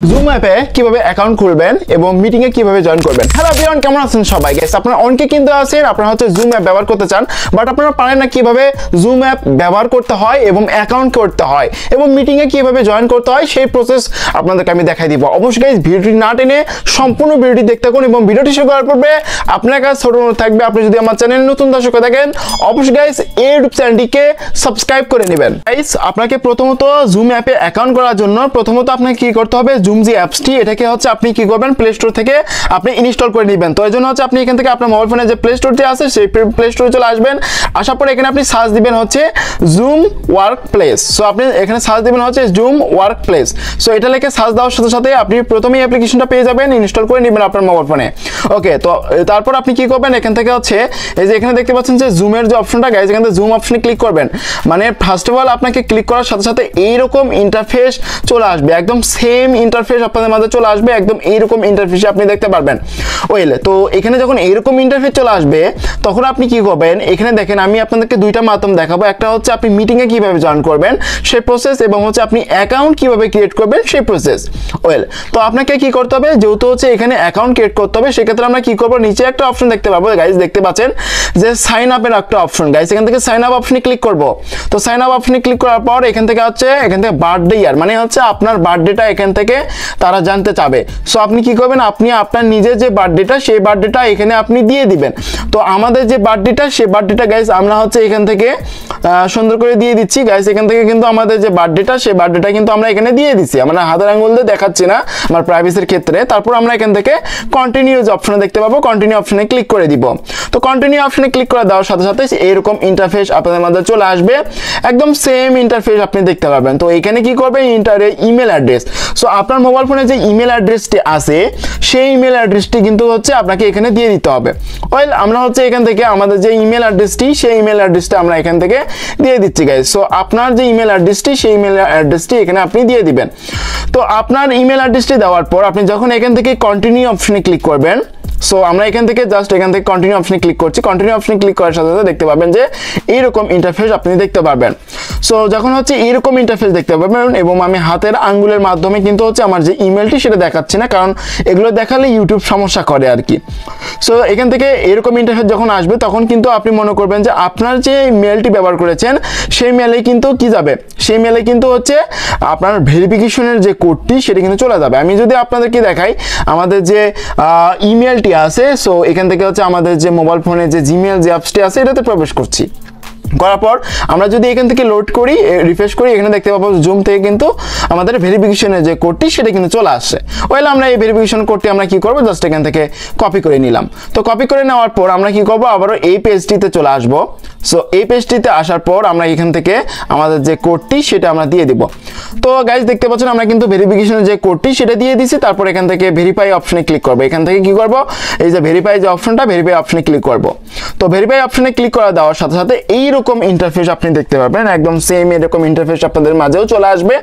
Zoom অ্যাপে কিভাবে account খুলবেন এবং মিটিং এ কিভাবে জয়েন করবেন। হ্যালো এভরিওয়ান, কেমন আছেন সবাই? গাইস, আপনারা অনেকে কিন্তু আছেন আপনারা হচ্ছে জুম অ্যাপ ব্যবহার করতে চান, বাট আপনারা পারেন না কিভাবে জুম অ্যাপ ব্যবহার করতে হয় এবং অ্যাকাউন্ট করতে হয় এবং মিটিং এ কিভাবে জয়েন করতে হয় সেই প্রসেস আপনাদেরকে আমি দেখাই দিব। অবশ্যই গাইস ভিডিওটি না টেনে সম্পূর্ণ ভিডিওটি দেখতে থাকুন এবং ভিডিওটি শুরু করার পূর্বে আপনার কাছে ছোট অনুরোধ থাকবে, আপনি যদি আমার চ্যানেল নতুন দর্শক থাকেন অবশ্যই গাইস এই ইউটিউব চ্যানেলটিকে সাবস্ক্রাইব করে নেবেন। গাইস, আপনাকে প্রথমত জুম অ্যাপে অ্যাকাউন্ট করার জন্য প্রথমত আপনাকে কি করতে হবে, জুম যে অ্যাপসটি এটাকে হচ্ছে আপনি কি করবেন, প্লে স্টোর থেকে আপনি ইনস্টল করে নেবেন। তো এই জন্য হচ্ছে আপনি এখান থেকে আপনার মোবাইল ফোনে যে প্লে স্টোরটি আছে সেই প্লে স্টোরে চলে আসবেন। আসার পর এখানে আপনি সার্চ দিবেন হচ্ছে জুম ওয়ার্ক প্লেস। সো আপনি এখানে সার্চ দিবেন হচ্ছে জুম ওয়ার্ক প্লেস। সো এটা লিখে সার্চ দেওয়ার সাথে সাথে আপনি প্রথমেই অ্যাপ্লিকেশনটা পেয়ে যাবেন, ইনস্টল করে নেবেন আপনার মোবাইল ফোনে। ওকে, তো তারপর আপনি কি করবেন, এখান থেকে হচ্ছে এই যে এখানে দেখতে পাচ্ছেন যে জুমের যে অপশনটা, গাইজ এখান থেকে জুম অপশনে ক্লিক করবেন। মানে ফার্স্ট অফ অল আপনাকে ক্লিক করার সাথে সাথে এইরকম ইন্টারফেস চলে আসবে, একদম সেম ইন্টারফেস আপনাদের মাঝে চলে আসবে, একদম এইরকম ইন্টারফেসে আপনি দেখতে পারবেন। ওয়েল, তো এখানে যখন এইরকম ইন্টারফেস চলে আসবে তখন আপনি কি করবেন, এখানে দেখেন আমি আপনাদেরকে দুইটা মাধ্যম দেখাবো। একটা হচ্ছে আপনি মিটিংয়ে কিভাবে জয়েন করবেন সেই প্রসেস, এবং হচ্ছে আপনি অ্যাকাউন্ট কিভাবে ক্রিয়েট করবেন সেই প্রসেস। ওয়েল, তো আপনাকে কি করতে হবে, যেহেতু হচ্ছে এখানে অ্যাকাউন্ট ক্রিয়েট করতে হবে সেক্ষেত্রে আমরা কি করবো, নিচে একটা অপশন দেখতে পাবো গাইজ, দেখতে পাচ্ছেন যে সাইন আপের একটা অপশন। গাইজ এখান থেকে সাইন আপ অপশনে ক্লিক করব। তো সাইন আপ অপশনে ক্লিক করার পর এখান থেকে বার্থডে ইয়ার, মানে হচ্ছে আপনার বার্থডেটা এখান থেকে তারা জানতে চাবে। সো আপনি কি করবেন, আপনি আপনার নিজের যে বার্থডেটা সেই বার্থডেটা এখানে আপনি দিয়ে দিবেন। তো আমাদের যে বার্থডেটা সেই বার্থডেটা গাইজ আমরা হচ্ছে এখান থেকে সুন্দর করে দিয়ে দিচ্ছি। গাইজ এখান থেকে কিন্তু আমাদের যে বার্থডেটা সেই বার্থডেটা কিন্তু আমরা এখানে দিয়ে দিচ্ছি, আমরা হাতের আঙ্গুল দিয়ে দেখাচ্ছি না আমার প্রাইভেসির ক্ষেত্রে। তারপর আমরা এখান থেকে কন্টিনিউ যে অপশনে দেখতে পাবো, কন্টিনিউ অপশনে ক্লিক করে দিব। তো কন্টিনিউ অপশনে ক্লিক করে দেওয়ার সাথে সাথে এইরকম ইন্টারফেস আপনাদের মধ্যে চলে আসবে, একদম সেম ইন্টারফেস আপনি দেখতে পাবেন। তো এখানে কি করবেন, ইমেল অ্যাড্রেস। সো আপনার মোবাইল ফোনে যে ইমেল অ্যাড্রেসটি আছে সেই ইমেল অ্যাড্রেসটি কিন্তু হচ্ছে আপনাকে এখানে দিয়ে দিতে হবে। ওয়েল, আমরা হচ্ছে এখান থেকে আমাদের যে ইমেল অ্যাড্রেসটি সেই ইমেল অ্যাড্রেসটা আমরা এখান থেকে দিয়ে দিচ্ছি গাইজ। সো আপনার যে ইমেল অ্যাড্রেসটি সেই ইমেল অ্যাড্রেসটি এখানে আপনি দিয়ে দিবেন। তো আপনার ইমেল অ্যাড্রেসটি দেওয়ার পর আপনি যখন এখান থেকে কন্টিনিউ অপশনে ক্লিক করবেন, সো আমরা এখান থেকে কন্টিনিউ অপশনে ক্লিক করছি। কন্টিনিউ অপশনে ক্লিক করার সাথে সাথে দেখতে পাবেন যে এইরকম ইন্টারফেস আপনি দেখতে পারবেন। সো যখন হচ্ছে এইরকম ইন্টারফেস দেখতে পাবেন, এবং আমি হাতের আঙ্গুলের মাধ্যমে কিন্তু হচ্ছে আমার যে ইমেলটি সেটা দেখাচ্ছি না, কারণ এগুলো দেখালে ইউটিউব সমস্যা করে আর কি। সো এখান থেকে এরকম ইন্টারফেস যখন আসবে তখন কিন্তু আপনি মনে করবেন যে আপনার যে মেলটি ব্যবহার করেছেন সেই মেলে কিন্তু কি যাবে, সেই মেলে কিন্তু হচ্ছে আপনার ভেরিফিকেশনের যে কোডটি সেটি কিন্তু চলে যাবে। আমি যদি আপনাদেরকে দেখাই আমাদের যে ইমেলটি আছে, সো এখান থেকে হচ্ছে আমাদের যে মোবাইল ফোনে যে জিমেল যে অ্যাপসটি আছে এটাতে প্রবেশ করছি। করার পর আমরা যদি এখান থেকে লোড করি, রিফ্রেশ করি, এখানে দেখতে পাবো জুম থেকে কিন্তু আমাদের ভেরিফিকেশনের যে কোডটি সেটা কিন্তু চলে আসছে। ওয়েল, আমরা এই ভেরিফিকেশন কোডটি আমরা কি করব, জাস্ট এখান থেকে কপি করে নিলাম। তো কপি করে নেওয়ার পর আমরা কি করব, আবারও এই পেজটিতে চলে আসব। সো এই পেজটিতে আসার পর আমরা এখান থেকে আমাদের যে কোডটি সেটা আমরা দিয়ে দিব। তো গাইজ দেখতে পাচ্ছেন আমরা কিন্তু ভেরিফিকেশনের যে কোডটি সেটা দিয়ে দিছি। তারপর এখান থেকে ভেরিফাই অপশনে ক্লিক করব। এখান থেকে কি করব, এই যে ভেরিফাই যে অপশনটা, ভেরিফাই অপশনে ক্লিক করব। তো ভেরিফাই অপশনে ক্লিক করা দেওয়ার সাথে সাথে এইরকম ইন্টারফেস আপনি দেখতে পাবেন, একদম সেম এরকম ইন্টারফেস আপনাদের মাঝেও চলে আসবে।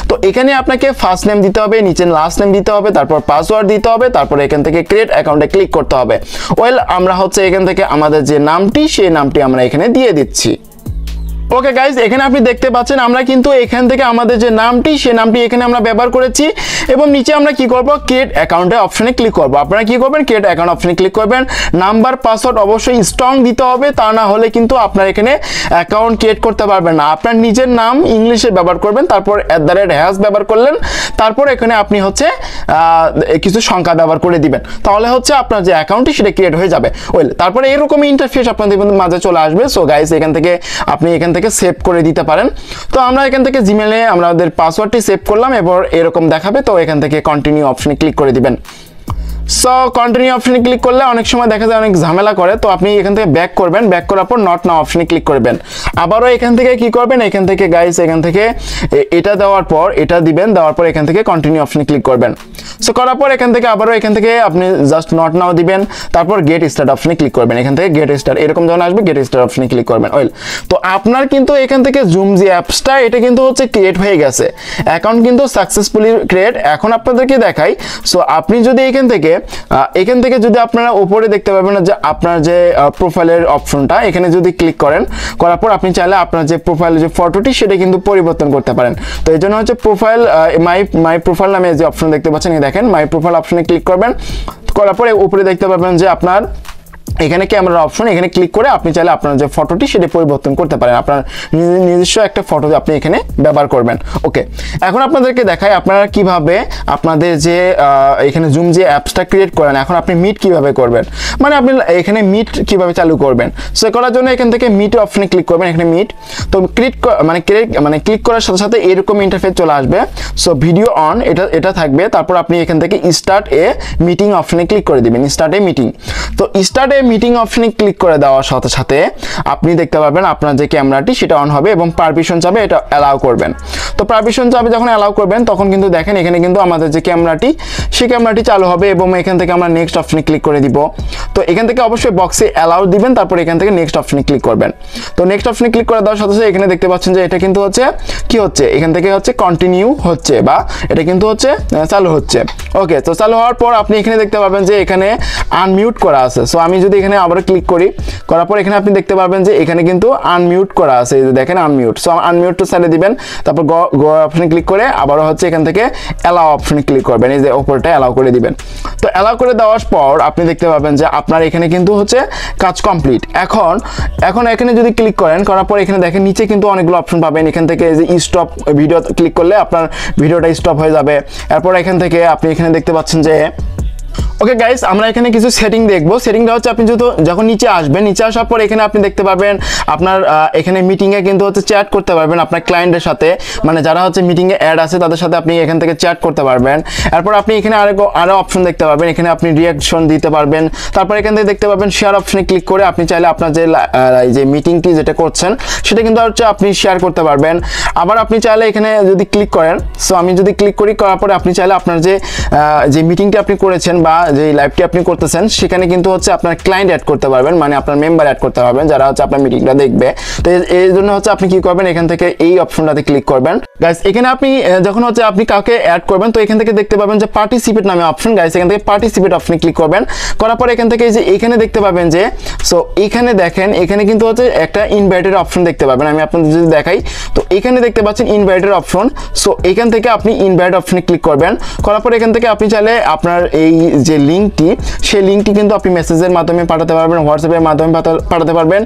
তো এখানে আপনাকে ফার্স্ট নেম দিতে হবে, নিচে লাস্ট নেম দিতে হবে, তারপর পাসওয়ার্ড দিতে হবে, তারপর এখান থেকে ক্রিয়েট অ্যাকাউন্টে ক্লিক করতে হবে। ওয়েল, আমরা হচ্ছে এখান থেকে আমাদের যে নামটি সেই নামটি আমরা এখানে দিয়ে দিচ্ছি। ওকে গাইজ, এখানে আপনি দেখতে পাচ্ছেন আমরা কিন্তু এখান থেকে আমাদের যে নামটি সেই নামটি এখানে আমরা ব্যবহার করেছি, এবং নিচে আমরা কি করব, ক্রিয়েট অ্যাকাউন্টে অপশনে ক্লিক করব। আপনারা কি করবেন, ক্রিয়েট অ্যাকাউন্ট অপশনে ক্লিক করবেন। নাম্বার পাসওয়ার্ড অবশ্যই স্ট্রং দিতে হবে, তা না হলে কিন্তু আপনার এখানে অ্যাকাউন্ট ক্রিয়েট করতে পারবেন না। আপনার নিজের নাম ইংলিশে ব্যবহার করবেন, তারপর @# ব্যবহার করলেন, তারপর এখানে আপনি হচ্ছে কিছু সংখ্যা ব্যবহার করে দিবেন, তাহলে হচ্ছে আপনার যে অ্যাকাউন্টটি সেটা ক্রিয়েট হয়ে যাবে। ওয়েল, তারপরে এরকম ইন্টারফেস আপনাদের মাঝে চলে আসবে। সো গাইজ এখান থেকে আপনি এখান থেকে সেভ করে দিতে পারেন। তো আমরা এখান থেকে জিমেলে আমাদের পাসওয়ার্ডটি সেভ করলাম, এবার এরকম দেখাবে। তো এখান থেকে কন্টিনিউ অপশনে ক্লিক করে দিবেন। সো কন্টিনিউ অপশনে ক্লিক করলে অনেক সময় দেখা যায় অনেক ঝামেলা করে, তো আপনি এখান থেকে ব্যাক করবেন। ব্যাক করার পর নট নাও অপশনে ক্লিক করবেন। আবারও এখান থেকে কি করবেন, এখান থেকে গাইস এখান থেকে এটা দেওয়ার পর এটা দিবেন, দেওয়ার পর এখান থেকে কন্টিনিউ অপশনে ক্লিক করবেন। সো করার পর এখান থেকে আবারও এখান থেকে আপনি জাস্ট নট নাও দিবেন, তারপর গেট স্টার্ট অপশনে ক্লিক করবেন, এখান থেকে গেট স্টার্ট এরকম যখন আসবে গেট স্টার্ট অপশনে ক্লিক করবেন। ওয়েল, তো আপনার কিন্তু এখান থেকে জুম যে অ্যাপসটা এটা কিন্তু হচ্ছে ক্রিয়েট হয়ে গেছে, অ্যাকাউন্ট কিন্তু সাকসেসফুলি ক্রিয়েট। এখন আপনাদেরকে দেখাই, সো আপনি যদি এখান থেকে যদি আপনারা উপরে দেখতে পাবেন যে আপনার যে প্রোফাইলের অপশনটা, এখানে যদি ক্লিক করার পর আপনি চাইলে আপনার যে প্রোফাইলের যে ফটোটি সেটা কিন্তু পরিবর্তন করতে পারেন। তো এই জন্য হচ্ছে প্রোফাইল মাই প্রোফাইল নামে যে অপশন দেখতে পাচ্ছেন, দেখেন মাই প্রোফাইল অপশনে ক্লিক করবেন, করার পরে উপরে দেখতে পাবেন যে আপনার এখানে ক্যামেরার অপশন, এখানে ক্লিক করে আপনি চাইলে আপনার যে ফটোটি সেটা পরিবর্তন করতে পারেন, আপনার নিজস্ব একটা ফটো আপনি এখানে ব্যবহার করবেন। ওকে, এখন আপনাদেরকে দেখাই আপনারা কিভাবে আপনাদের যে এখানে জুম যে অ্যাপসটা ক্রিয়েট করেন, এখন আপনি মিট কিভাবে করবেন, মানে আপনি এখানে মিট কিভাবে চালু করবেন। সো করার জন্য এখান থেকে মিট অপশনে ক্লিক করবেন, এখানে মিট। তো ক্লিক করার সাথে সাথে এরকম ইন্টারফেস চলে আসবে। সো ভিডিও অন এটা থাকবে, তারপর আপনি এখান থেকে স্টার্ট এ মিটিং অপশনে ক্লিক করে দিবেন, স্টার্ট এ মিটিং। তো স্টার্ট এ মিটিং অপশনে ক্লিক করে দেওয়ার সাথে সাথে আপনি দেখতে পাবেন আপনার যে ক্যামেরাটি সেটা অন হবে এবং পারমিশন চাবে, এটা অ্যালাউ করবেন। তো পারমিশন চাবে যখন অ্যালাউ করবেন তখন কিন্তু দেখেন এখানে কিন্তু আমাদের যে ক্যামেরাটি সেই ক্যামেরাটি চালু হবে এবং এখান থেকে আমরা নেক্সট অপশনে ক্লিক করে দিব। তো এখান থেকে অবশ্যই বক্সে অ্যালাউ দিবেন, তারপর এখান থেকে নেক্সট অপশনে ক্লিক করবেন। তো নেক্সট অপশনে ক্লিক করে দেওয়ার সাথে সাথে এখানে দেখতে পাচ্ছেন যে এটা কিন্তু হচ্ছে কি হচ্ছে, এখান থেকে হচ্ছে কন্টিনিউ হচ্ছে বা এটা কিন্তু হচ্ছে চালু হচ্ছে। ওকে, তো চালু হওয়ার পর আপনি এখানে দেখতে পাবেন যে এখানে আনমিউট করা আছে। সো আমি যদি এখানে আবার ক্লিক করার পর এখানে আপনি দেখতে পারবেন যে এখানে কিন্তু আনমিউট করা আছে, এই যে দেখেন আনমিউট। সো আনমিউটটা সাইডে দিবেন, তারপর গো অপশনে ক্লিক করে আবারও হচ্ছে এখান থেকে অ্যালাউ অপশনে ক্লিক করবেন, এই যে উপরটা অ্যালাউ করে দিবেন। তো অ্যালাউ করে দেওয়ার পর আপনি দেখতে পাবেন যে আপনার এখানে কিন্তু হচ্ছে কাজ কমপ্লিট। এখন এখানে যদি ক্লিক করার পর এখানে দেখেন নিচে কিন্তু অনেকগুলো অপশন পাবেন, এখান থেকে যে স্টপ ভিডিও ক্লিক করলে আপনার ভিডিওটা স্টপ হয়ে যাবে। এরপর এখান থেকে আপনি এখানে দেখতে পাচ্ছেন যে ওকে গাইস, আমরা এখানে কিছু সেটিং দেখবো। সেটিংটা হচ্ছে আপনি যখন নিচে আসবেন, নিচে আসার পর এখানে আপনি দেখতে পারবেন আপনার এখানে মিটিংয়ে কিন্তু হচ্ছে চ্যাট করতে পারবেন আপনার ক্লায়েন্টের সাথে, মানে যারা হচ্ছে মিটিংয়ে অ্যাড আছে তাদের সাথে আপনি এখান থেকে চ্যাট করতে পারবেন। এরপর আপনি এখানে আরো অপশন দেখতে পারবেন, এখানে আপনি রিয়াকশন দিতে পারবেন। তারপর এখান থেকে দেখতে পাবেন শেয়ার অপশনে ক্লিক করে আপনি চাইলে আপনার যে মিটিংটি যেটা করছেন সেটা কিন্তু হচ্ছে আপনি শেয়ার করতে পারবেন। আবার আপনি চাইলে এখানে যদি ক্লিক করেন, সো আমি যদি ক্লিক করার পরে আপনি চাইলে আপনার যে মিটিংটি আপনি করেছেন বা যে লাইভটি আপনি করতেছেন সেখানে কিন্তু হচ্ছে আপনার ক্লায়েন্ট অ্যাড করতে পারবেন, মানে আপনার মেম্বার অ্যাড করতে পারবেন যারা হচ্ছে আপনার মিটিংটা দেখবে। তো এই জন্য হচ্ছে আপনি কি করবেন, এখান থেকে এই অপশনটাতে ক্লিক করবেন। গাইস, এখানে আপনি যখন হচ্ছে আপনি কাউকে অ্যাড করবেন তো এখান থেকে দেখতে পাবেন যে পার্টিসিপেট নামে অপশন। গাইস, এখান থেকে পার্টিসিপেট অপশনে ক্লিক করবেন, করার পর এখান থেকে যে এখানে দেখতে পাবেন যে সো এখানে দেখেন এখানে কিন্তু হচ্ছে একটা ইনভাইটেড অপশন দেখতে পাবেন। আমি আপনাদের যদি দেখাই, তো এখানে দেখতে পাচ্ছেন ইনভাইটেড অপশন। সো এখান থেকে আপনি ইনভাইট অপশনে ক্লিক করবেন, করার পর এখান থেকে আপনি চাইলে আপনার এই যে লিঙ্কটি সেই লিঙ্কটি কিন্তু আপনি মেসেজের মাধ্যমে পাঠাতে পারবেন, হোয়াটসঅ্যাপের মাধ্যমে পাঠাতে পারবেন,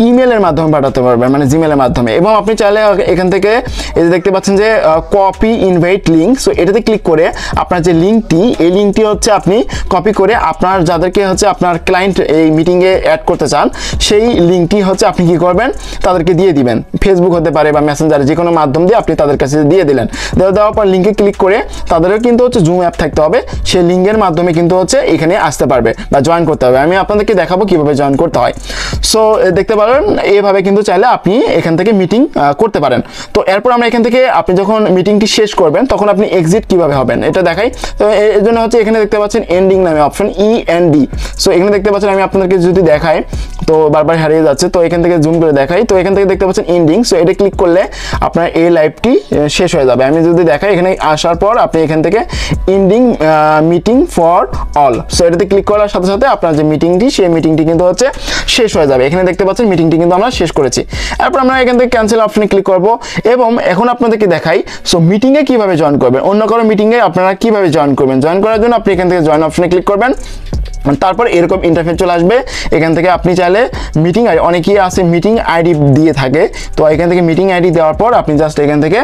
ইমেলের মাধ্যমে পাঠাতে পারবেন, মানে জিমেলের মাধ্যমে। এবং আপনি চাইলে এখান থেকে এই যে দেখতে পাচ্ছেন যে কপি ইনভাইট লিঙ্ক, সো এটাতে ক্লিক করে আপনার যে লিঙ্কটি এই লিঙ্কটি হচ্ছে আপনি কপি করে আপনার যাদেরকে হচ্ছে আপনার ক্লায়েন্ট এই মিটিংয়ে অ্যাড করতে চান সেই লিঙ্কটি হচ্ছে আপনি কি করবেন তাদেরকে দিয়ে দিবেন। ফেসবুক হতে পারে বা মেসেঞ্জারে যে কোনো মাধ্যম দিয়ে আপনি তাদের কাছে দিয়ে দিলেন। দেওয়ার পর লিঙ্কে ক্লিক করে তাদেরও কিন্তু হচ্ছে জুম অ্যাপ থাকতে হবে, সেই লিঙ্কের মাধ্যমে কিন্তু হচ্ছে এখানে আসতে পারবে বা জয়েন করতে হবে। আমি আপনাদেরকে দেখাবো কিভাবে জয়েন করতে হয়। সো দেখতে পারেন এইভাবে কিন্তু চাইলে আপনি এখান থেকে মিটিং করতে পারেন। তো এরপর আমরা এখান থেকে আপনি যখন মিটিংটি শেষ করবেন তখন আপনি এক্সিট কিভাবে হবেন এটা দেখাই। তো এর জন্য হচ্ছে এখানে দেখতে পাচ্ছেন এন্ডিং নামে অপশন, END। সো এখানে দেখতে পাচ্ছেন আমি আপনাদেরকে যদি দেখাই তো বারবার হারিয়ে যাচ্ছে, তো এখান থেকে জুম করে দেখাই। তো এখান থেকে দেখতে পাচ্ছেন এন্ডিং, সো এটা ক্লিক করলে আপনার এই লাইভটি শেষ হয়ে যাবে। আমি যদি দেখাই এখানে আসার পর আপনি এখান থেকে ending meeting for all, so এটাতে ক্লিক করার সাথে সাথে আপনার যে মিটিংটি সেই মিটিংটি কিন্তু হচ্ছে শেষ হয়ে যাবে। এখানে দেখতে পাচ্ছেন মিটিংটি কিন্তু আমরা শেষ করেছি। এরপর আমরা এখান থেকে ক্যান্সেল অপশনে ক্লিক করব এবং এখন আপনাদেরকে দেখাই সো মিটিংয়ে কিভাবে জয়েন করবেন, অন্য কারো মিটিংয়ে আপনারা কিভাবে জয়েন করবেন। জয়েন করার জন্য আপনি এখান থেকে জয়েন অপশনে ক্লিক করবেন, তারপর এরকম ইন্টারফেস চলে আসবে। এখান থেকে আপনি চাইলে মিটিং আইডি, অনেকেই আছে মিটিং আইডি দিয়ে থাকে, তো এখান থেকে মিটিং আইডি দেওয়ার পর আপনি জাস্ট এখান থেকে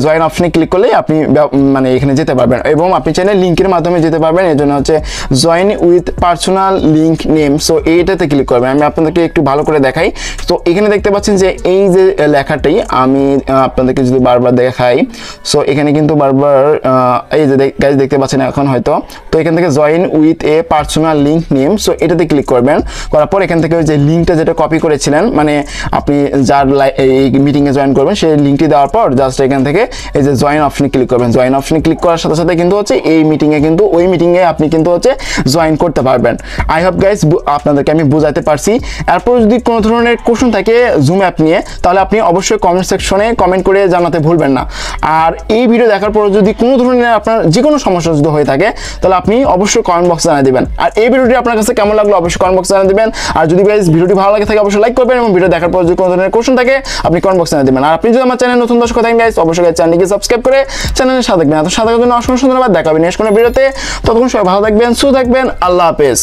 জয়েন অপশনে ক্লিক করলে আপনি মানে এখানে যেতে পারবেন এবং আপনি চাইলে লিঙ্কের মাধ্যমে যেতে পারবেন। এর জন্য হচ্ছে join with personal link name, so এইটাতে ক্লিক করবেন। আমি আপনাদেরকে একটু ভালো করে দেখাই। তো এখানে দেখতে পাচ্ছেন যে এই যে লেখাটাই আমি আপনাদেরকে যদি বারবার দেখাই, সো এখানে কিন্তু বারবার এই যে গাইজ দেখতে পাচ্ছেন এখন হয়তো। তো এখান থেকে join with a personal optional link name, so এটাতে ক্লিক করবেন। করার পর এখান থেকে ওই যে লিঙ্কটা যেটা কপি করেছিলেন, মানে আপনি যার এই মিটিংয়ে জয়েন করবেন সেই লিঙ্কটি দেওয়ার পর জাস্ট এখান থেকে এই যে জয়েন অপশনে ক্লিক করবেন। জয়েন অপশনে ক্লিক করার সাথে সাথে কিন্তু হচ্ছে এই মিটিংয়ে কিন্তু ওই মিটিংয়ে আপনি কিন্তু হচ্ছে জয়েন করতে পারবেন। আই হোপ গাইস আপনাদেরকে আমি বোঝাতে পারছি। এরপর যদি কোনো ধরনের কোশ্চেন থাকে জুম অ্যাপ নিয়ে, তাহলে আপনি অবশ্যই কমেন্ট সেকশনে কমেন্ট করে জানাতে ভুলবেন না। আর এই ভিডিও দেখার পর যদি কোনো ধরনের আপনার যে কোনো সমস্যা যদি হয়ে থাকে, তাহলে আপনি অবশ্যই কমেন্ট বক্সে জানিয়ে দিবেন। আর এই ভিডিওটি আপনার কাছে কেমন লাগলো অবশ্যই কমেন্ট বক্সে জানিয়ে দিবেন। আর যদি গাইস ভিডিওটি ভালো লাগে থাকে অবশ্যই লাইক করবেন, এবং ভিডিও দেখার পর যদি কোনো ধরনের কোশ্চেন থাকে আপনি কমেন্ট বক্সে জানিয়ে দিবেন। আর আপনি যদি আমার চ্যানেল নতুন দর্শক থাকেন গাইস, অবশ্যই চ্যানেলটিকে সাবস্ক্রাইব করে চ্যানেলের সাথে থাকবেন। এত সাথে জন্য অসংখ্য ধন্যবাদ। দেখা হবে নেক্সট কোনো ভিডিওতে। ততক্ষণ সবাই ভালো থাকবেন, সুস্থ থাকবেন। আল্লাহ হাফেজ।